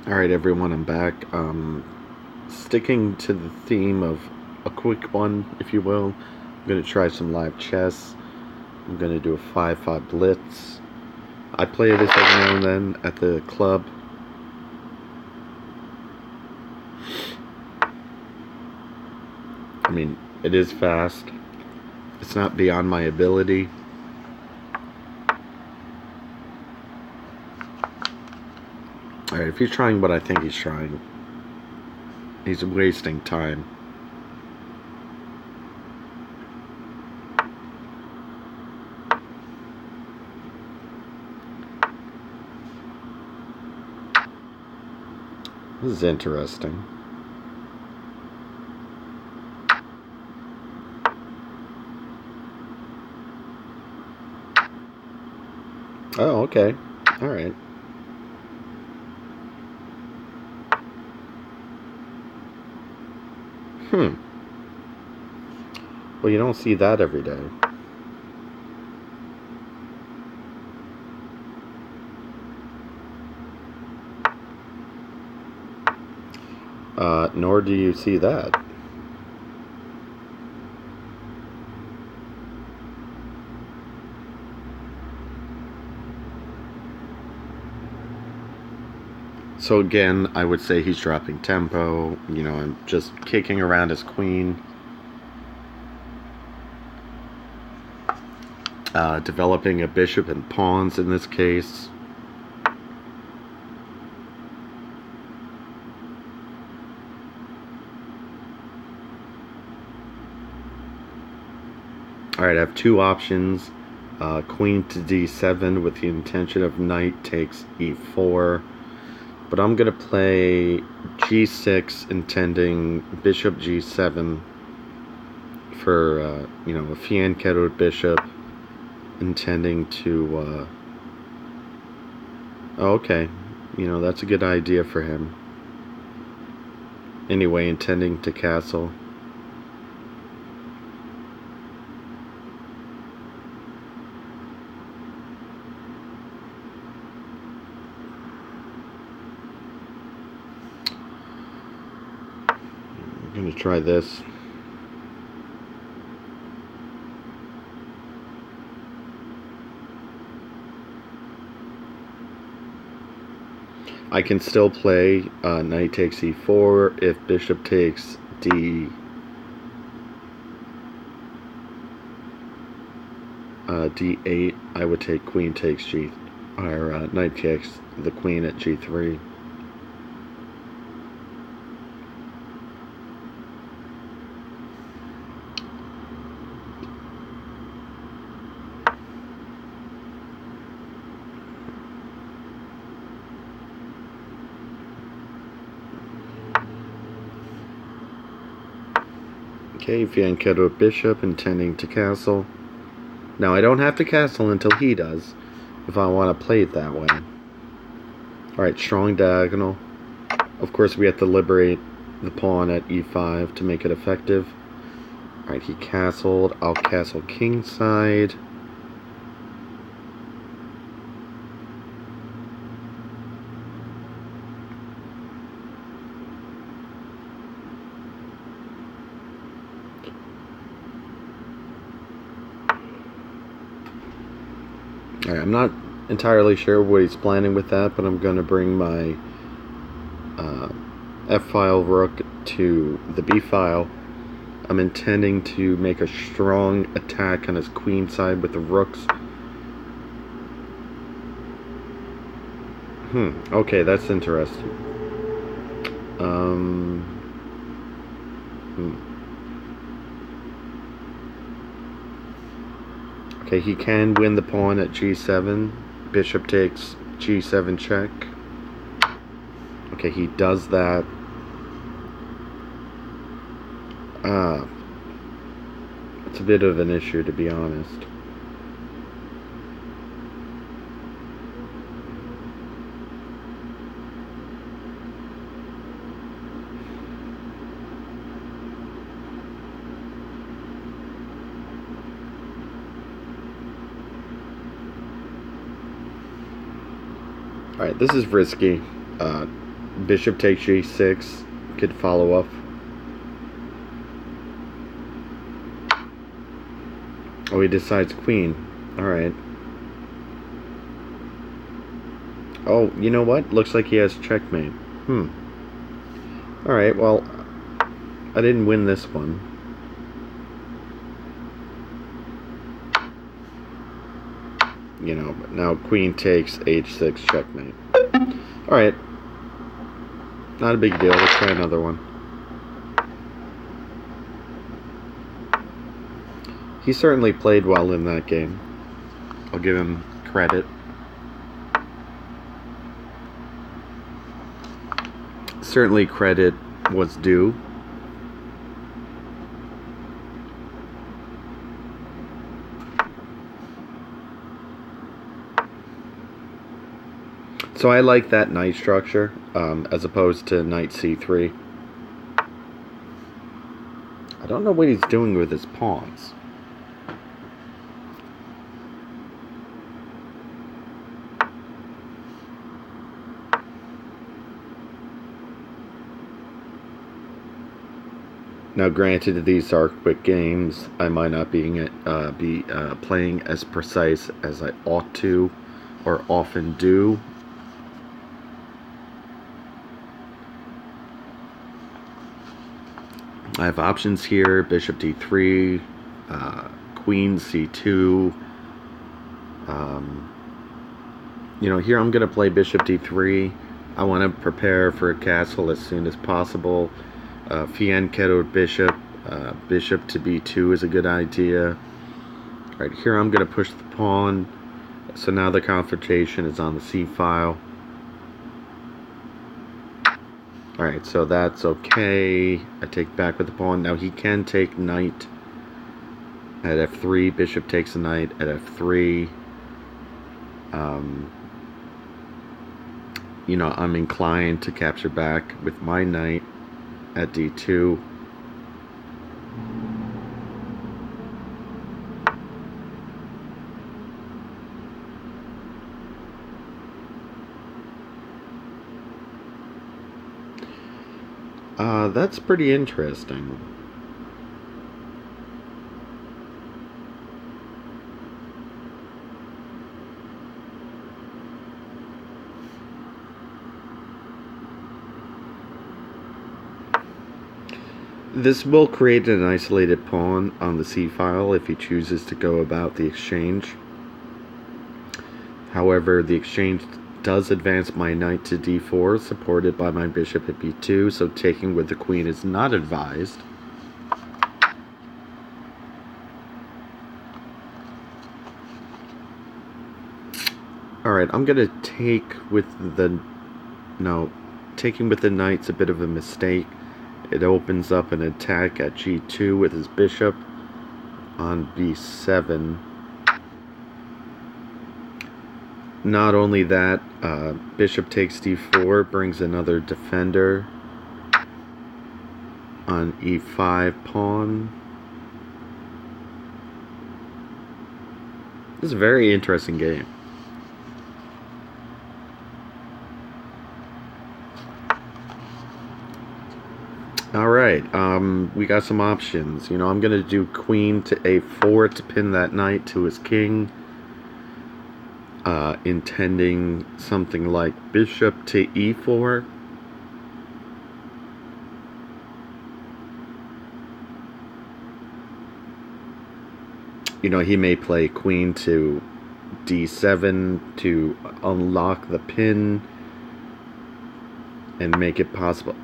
Alright, everyone, I'm back. Sticking to the theme of a quick one, if you will, I'm going to try some live chess. I'm going to do a 5-5 blitz. I play this every now and then at the club. I mean, it is fast. It's not beyond my ability. Alright, if he's trying what I think he's trying, he's wasting time. This is interesting. Oh, okay. Alright. Well, you don't see that every day. Nor do you see that. So again, I would say he's dropping tempo, and just kicking around his queen. Developing a bishop and pawns in this case. Alright, I have two options. Queen to d7 with the intention of knight takes e4. But I'm going to play g6 intending bishop g7 for, a fianchettoed bishop intending to, oh, okay, that's a good idea for him. Anyway, intending to castle. I'm going to try this. I can still play knight takes e4 if bishop takes d8. I would take queen takes g, or knight takes the queen at g3. Okay, fianchettoed bishop intending to castle. Now I don't have to castle until he does, if I want to play it that way. Alright, strong diagonal. Of course we have to liberate the pawn at e5 to make it effective. Alright, he castled. I'll castle kingside. Alright, I'm not entirely sure what he's planning with that, but I'm going to bring my f-file rook to the b-file. I'm intending to make a strong attack on his queen side with the rooks. Okay, that's interesting. Okay, he can win the pawn at g7. Bishop takes g7 check. Okay, he does that. It's a bit of an issue, to be honest. Alright, this is risky. Bishop takes g6. Could follow up. Oh, he decides queen. Alright. Oh, you know what? Looks like he has checkmate. Alright, well, I didn't win this one. You know, now queen takes h6 checkmate. Alright. Not a big deal. Let's try another one. He certainly played well in that game. I'll give him credit. Certainly credit was due. So I like that knight structure as opposed to knight c3. I don't know what he's doing with his pawns. Now, granted, these are quick games. I might not be playing as precise as I ought to or often do. I have options here: bishop d3, queen c2. You know, here I'm going to play bishop d3. I want to prepare for a castle as soon as possible. Fianchettoed bishop. Bishop to b2 is a good idea. Right here I'm going to push the pawn. So now the confrontation is on the c-file. Alright, so that's okay. I take back with the pawn. Now he can take knight at f3. Bishop takes a knight at f3. You know, I'm inclined to capture back with my knight at d2. That's pretty interesting. This will create an isolated pawn on the c-file if he chooses to go about the exchange. However, the exchange does advance my knight to d4, supported by my bishop at b2, so taking with the queen is not advised. Alright, I'm gonna take with the... No, taking with the knight's a bit of a mistake. It opens up an attack at g2 with his bishop on b7. Not only that, bishop takes d4 brings another defender on e5 pawn. This is a very interesting game. Alright, we got some options. You know, I'm going to do queen to a4 to pin that knight to his king. Intending something like bishop to e4. You know, he may play queen to d7 to unlock the pin and make it possible.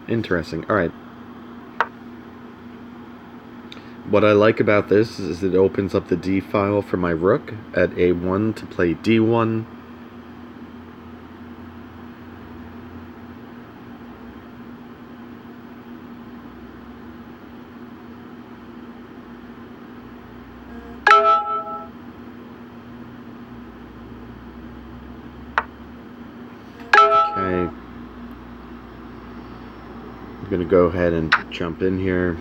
Interesting. Alright. What I like about this is it opens up the d-file for my rook at a1 to play d1. Okay. I'm going to go ahead and jump in here.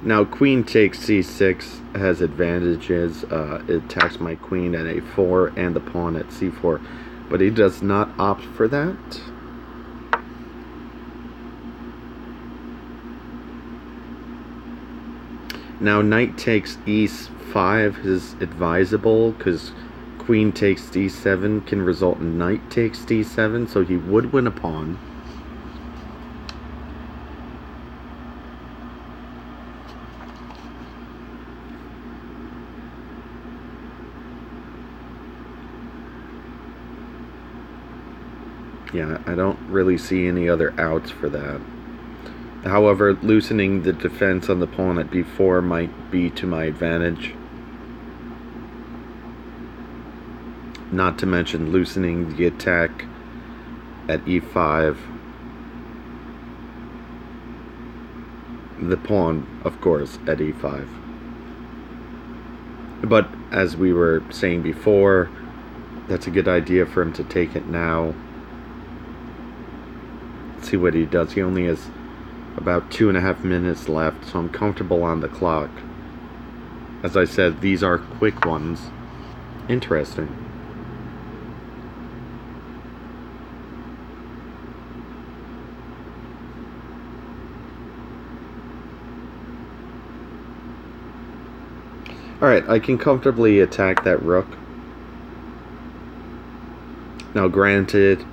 Now queen takes c6 has advantages. It attacks my queen at a4 and the pawn at c4, but he does not opt for that. Now knight takes e5 is advisable because queen takes d7 can result in knight takes d7, so he would win a pawn. Yeah, I don't really see any other outs for that. However, loosening the defense on the pawn at b4 might be to my advantage. Not to mention loosening the attack at e5. The pawn, of course, at e5. But as we were saying before, that's a good idea for him to take it now. Let's see what he does. He only has about 2.5 minutes left, so I'm comfortable on the clock. As I said, these are quick ones. Interesting. Alright, I can comfortably attack that rook. Now granted,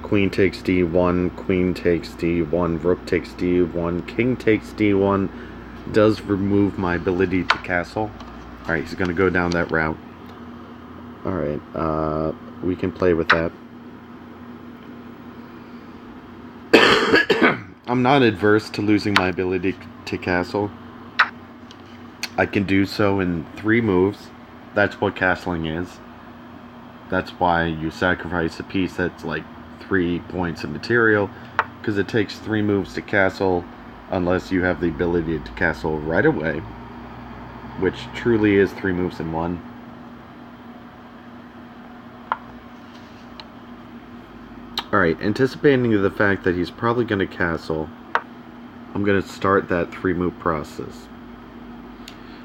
queen takes d1, queen takes d1, rook takes d1, king takes d1 does remove my ability to castle. Alright, he's going to go down that route. Alright, we can play with that. I'm not adverse to losing my ability to castle. I can do so in 3 moves. That's what castling is. That's why you sacrifice a piece that's like 3 points of material, because it takes 3 moves to castle unless you have the ability to castle right away, which truly is 3 moves in 1. Alright, anticipating the fact that he's probably going to castle, I'm going to start that 3-move process.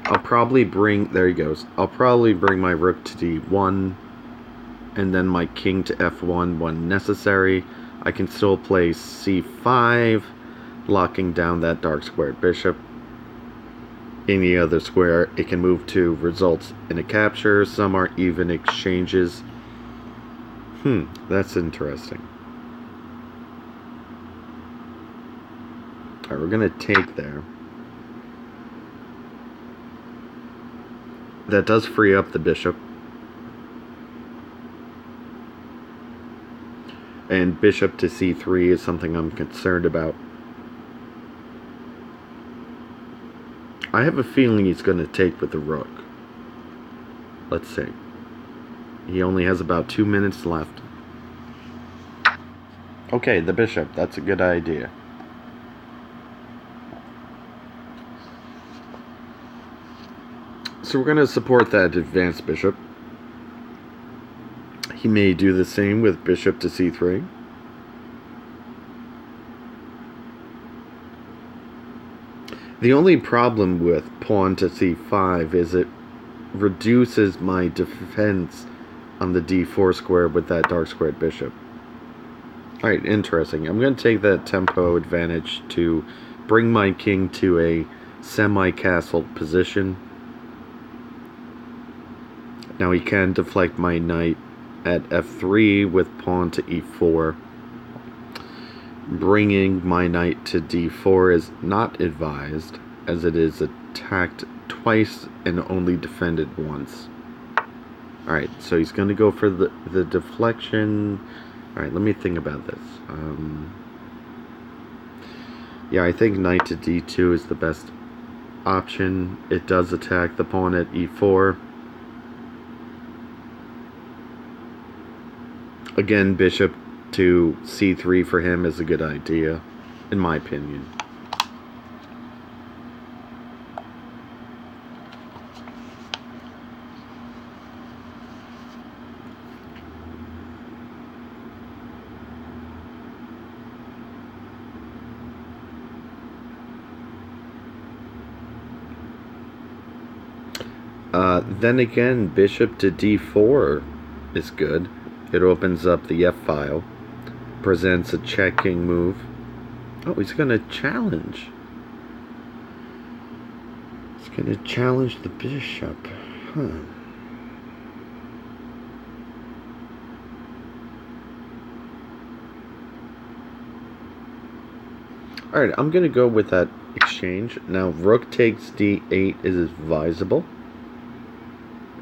I'll probably bring, there he goes, I'll probably bring my rook to d1, and then my king to f1 when necessary. I can still play c5, locking down that dark squared bishop. Any other square it can move to results in a capture. Some are even exchanges. That's interesting. Alright, we're going to take there. That does free up the bishop. And bishop to c3 is something I'm concerned about. I have a feeling he's going to take with the rook. Let's see. He only has about 2 minutes left. Okay, the bishop. That's a good idea. So we're going to support that advanced bishop. He may do the same with bishop to c3. The only problem with pawn to c5 is it reduces my defense on the d4 square with that dark squared bishop. Alright, interesting. I'm going to take that tempo advantage to bring my king to a semi-castled position. Now he can deflect my knight at f3 with pawn to e4. Bringing my knight to d4 is not advised, as it is attacked twice and only defended once. Alright, so he's going to go for the deflection. Alright, let me think about this. Yeah, I think knight to d2 is the best option. It does attack the pawn at e4. Again, bishop to c3 for him is a good idea, in my opinion. Then again, bishop to d4 is good. It opens up the f-file, presents a checking move. Oh, he's going to challenge. He's going to challenge the bishop. Huh. Alright, I'm going to go with that exchange. Now, rook takes d8 is advisable.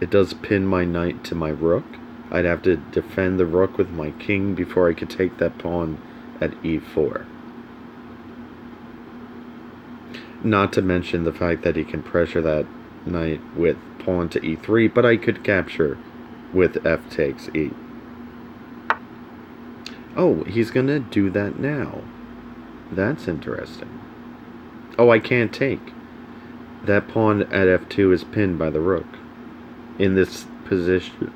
It does pin my knight to my rook. I'd have to defend the rook with my king before I could take that pawn at e4. Not to mention the fact that he can pressure that knight with pawn to e3, but I could capture with f takes e. Oh, he's going to do that now. That's interesting. Oh, I can't take. That pawn at f2 is pinned by the rook. In this position,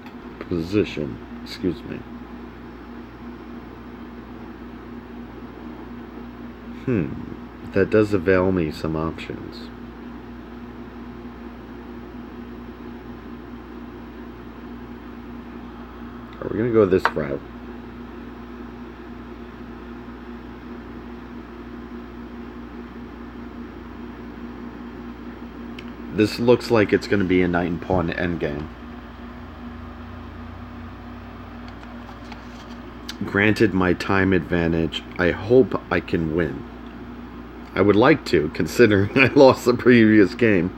excuse me. That does avail me some options. We're going to go this route. This looks like it's going to be a knight and pawn endgame. Granted my time advantage, I hope I can win. I would like to, considering I lost the previous game.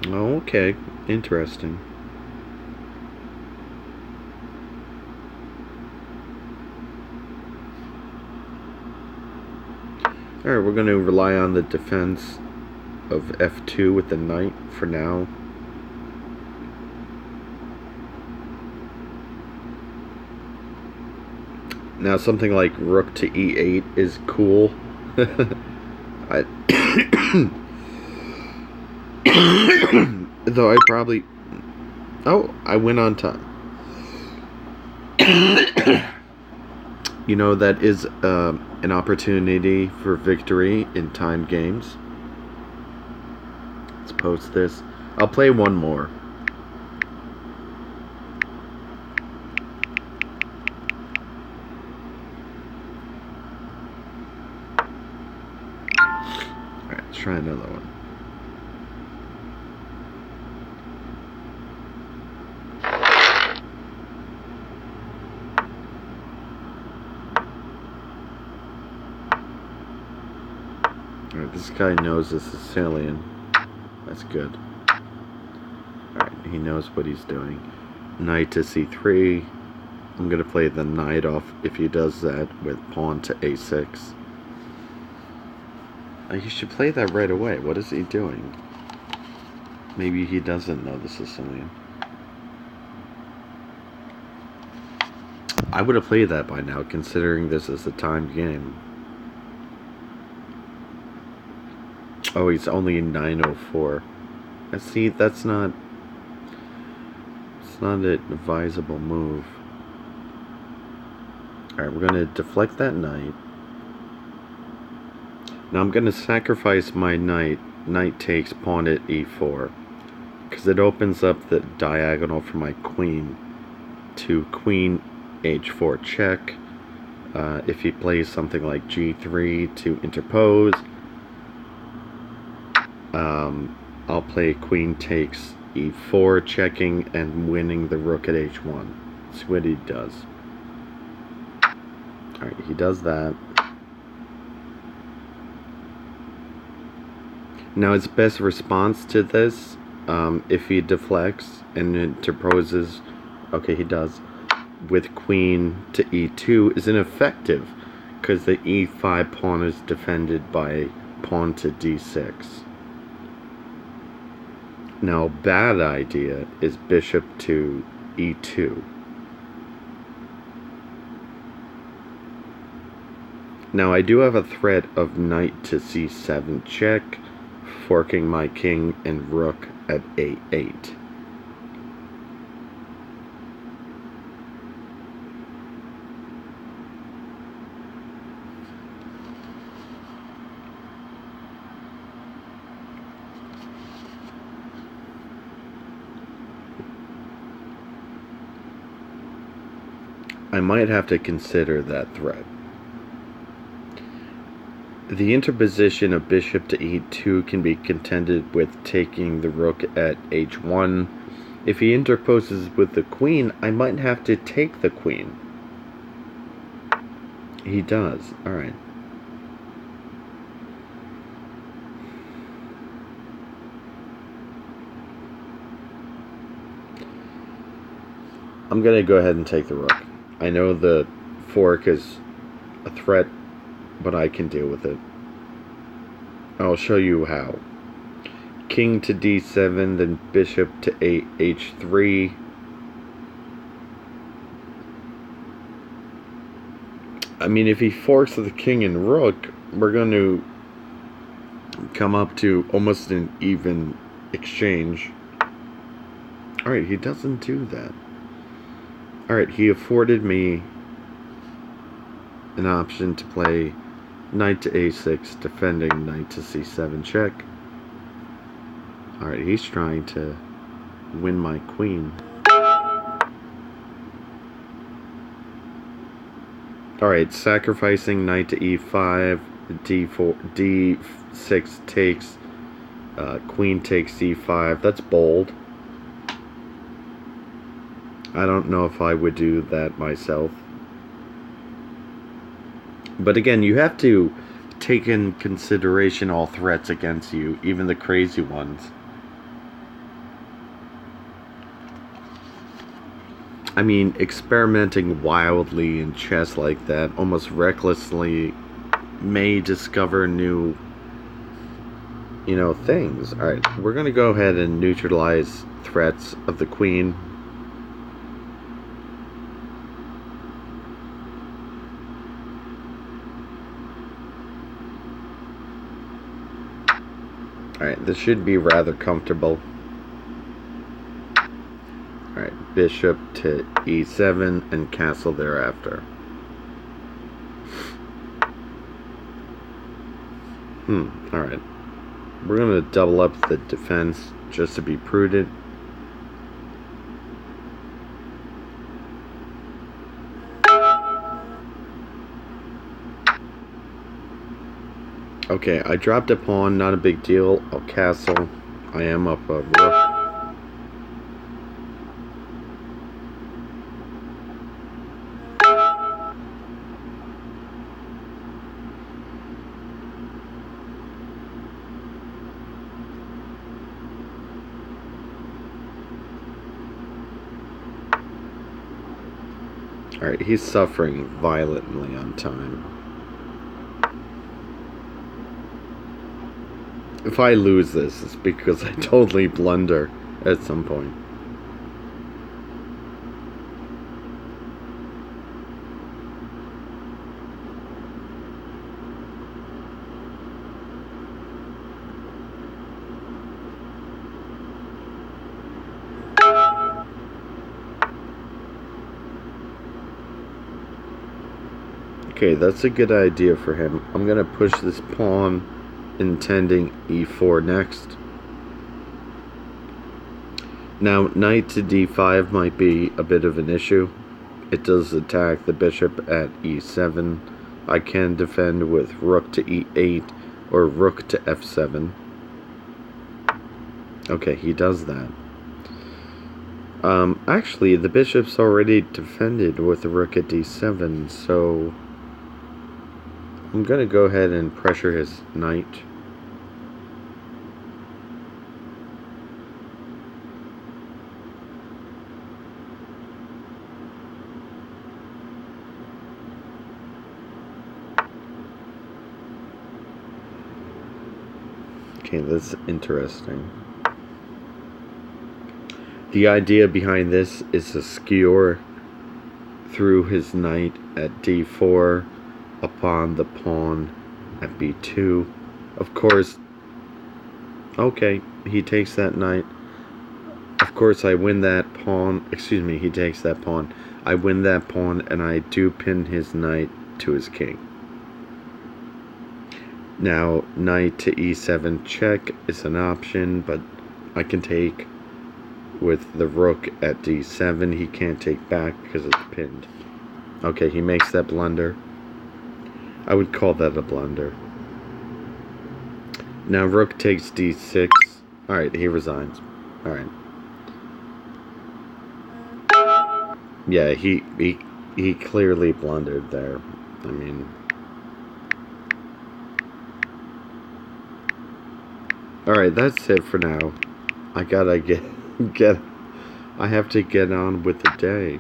Okay, interesting. Alright, we're going to rely on the defense of f2 with the knight for now. Now something like rook to e8 is cool. Though I probably... Oh, I went on top. You know, that is an opportunity for victory in timed games. Let's post this. I'll play one more. Alright, let's try another one. Alright, this guy knows the Sicilian. That's good. Alright, he knows what he's doing. Knight to c3. I'm going to play the knight off if he does that with pawn to a6. You should play that right away. What is he doing? Maybe he doesn't know the Sicilian. I would have played that by now, considering this is a timed game. Oh, he's only in 904. See, that's not... It's not an advisable move. Alright, we're going to deflect that knight. Now I'm going to sacrifice my knight. Knight takes pawn at e4. Because it opens up the diagonal for my queen to queen h4 check. If he plays something like g3 to interpose, I'll play queen takes e4 checking and winning the rook at h1. See what he does. Alright, he does that. Now his best response to this, if he deflects and interposes, okay, he does, with queen to e2 is ineffective because the e5 pawn is defended by pawn to d6. Now a bad idea is bishop to e2. Now I do have a threat of knight to c7 check, forking my king and rook at a8. I might have to consider that threat. The interposition of bishop to e2 can be contended with taking the rook at h1. If he interposes with the queen, I might have to take the queen. He does. Alright. I'm going to go ahead and take the rook. I know the fork is a threat, but I can deal with it. I'll show you how. King to d7, then bishop to h3. I mean, if he forks the king and rook, we're going to come up to almost an even exchange. Alright, he doesn't do that. Alright, he afforded me an option to play knight to a6, defending knight to c7 check. Alright, he's trying to win my queen. Alright, sacrificing knight to e5, d4, d6 takes, queen takes c5. That's bold. I don't know if I would do that myself. But again, you have to take in consideration all threats against you, even the crazy ones. I mean, experimenting wildly in chess like that, almost recklessly, may discover new, things. Alright, we're going to go ahead and neutralize threats of the queen. Alright, this should be rather comfortable. Alright, bishop to e7 and castle thereafter. Alright. We're going to double up the defense just to be prudent. Okay, I dropped a pawn, not a big deal. I'll castle. I am up a rook. Alright, he's suffering violently on time. If I lose this, it's because I totally blunder at some point. Okay, that's a good idea for him. I'm gonna push this pawn, intending e4 next. Now, knight to d5 might be a bit of an issue. It does attack the bishop at e7. I can defend with rook to e8 or rook to f7. Okay, he does that. Actually, the bishop's already defended with the rook at d7, so I'm going to go ahead and pressure his knight. Okay, that's interesting. The idea behind this is to skewer through his knight at d4 upon the pawn at b2. Of course, okay, he takes that knight. Of course, I win that pawn. Excuse me, he takes that pawn. I win that pawn, and I do pin his knight to his king. Now, knight to e7 check is an option, but I can take with the rook at d7. He can't take back because it's pinned. Okay, he makes that blunder. I would call that a blunder. Now rook takes d6. Alright, he resigns. Alright. Yeah, he clearly blundered there. I mean... Alright, that's it for now. I gotta get... I have to get on with the day.